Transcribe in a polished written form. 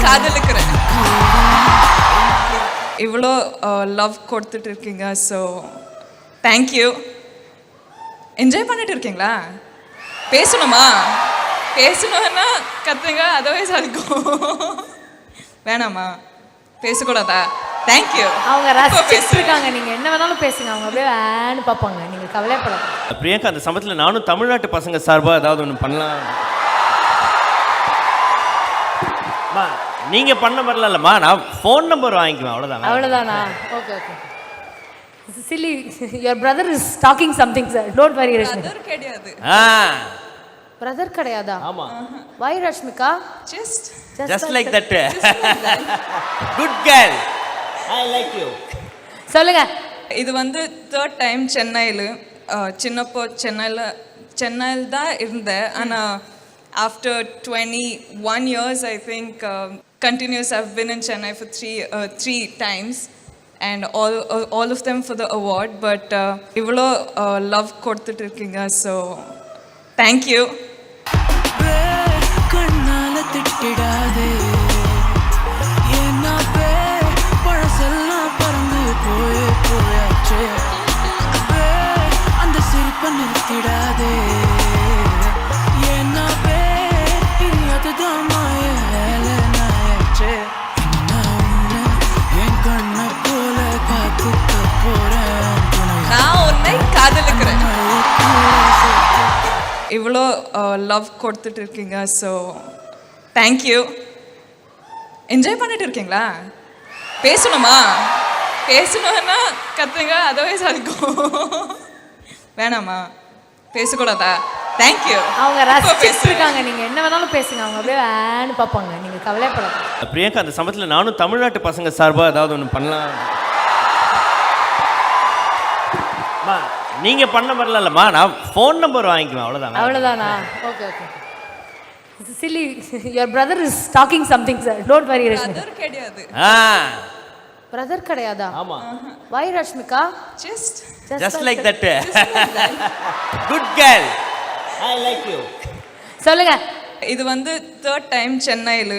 காதலிக்கிறேன். இவ்வளோ லவ் கொடுத்துட்டு இருக்கீங்க. So thank you. என்ஜாய் பண்ணிட்டு இருக்கீங்களா? பேசணுமா? பேசணும்னா கத்துங்க, அதர்வைஸ் அதுக்கும் வேணாமா? பேசக்கூடாதா? தேங்க்யூ. அவங்க ரசிச்சிட்டு இருக்காங்க. நீங்க என்ன வேணாலும் பேசுங்க, அவங்க அப்படியே வேன்னு பார்ப்பாங்க. நீங்க கவலைப்படாதீங்க. பிரியங்கா, அந்த சமயத்தில் நானும் தமிழ்நாட்டு பசங்க சார்பாக ஏதாவது ஒன்று பண்ணலாம். அம்மா, நீங்க பண்ண வரலம்மா, நான் ஃபோன் நம்பர் வாங்கிக்குவேன், அவ்வளோதான். அவ்வளோதானா? Okay okay. Silly, your brother is talking something sir. Don't worry Rashmika. Brother கிடையாது. பிரதர் கிடையாதா? ஆமா. Why Rashmika? Just like that. Good girl, I like you. சொல்லுங்க. இது வந்து தேர்ட் டைம் சென்னையில். சின்னப்போ சென்னையில் தான் இருந்தேன். ஆனால் after 21 years I think continuous I've been in Chennai for three times and all of them for the award. But இவ்வளோ love கொடுத்துட்டு இருக்கீங்க. So thank you. கண்ணால திட்டிடாதே, என்னப்பே பழசெல்லாம் பறந்து போயாச்சே. அந்த சிரிப்பை நிறுத்திடாதே, என்னப்பே இனி அதுதான் மாய வேலை நாயாச்சே. என் கண்ணை போல காத்துக்க போறேன். நான் உன்னை காதலிக்கிறேன். இவ்வளோ லவ் கொடுத்துட்டு இருக்கீங்க. So thank you. என்ஜாய் பண்ணிட்டு இருக்கீங்களா? பேசணுமா? பேசணும்னா கத்துங்க, அதர்வைஸ் அதுக்கும் வேணாமா? பேசக்கூடாதா? தேங்க்யூ. அவங்க ரசிச்சிட்டு இருக்காங்க. நீங்க என்ன வேணாலும் பேசுங்க, அவங்க அப்படியே வேன்னு பார்ப்பாங்க. நீங்க கவலைப்படாதீங்க. பிரியங்கா, அந்த சமயத்தில் நானும் தமிழ்நாட்டு பசங்க சார்பாக ஏதாவது ஒன்று பண்ணலாம். அம்மா, நீங்க பண்ண வரலம்மா, நான் ஃபோன் நம்பர் வாங்கிக்குவேன், அவ்வளோதான். அவ்வளோதானா? Okay okay. Silly, your brother is talking something sir. Don't worry Rashmika. Brother கிடையாது. பிரதர் கிடையாதா? ஆமா. Why Rashmika? Just like that. Good girl, I like you. சொல்லுங்க. இது வந்து தேர்ட் டைம் சென்னையில்.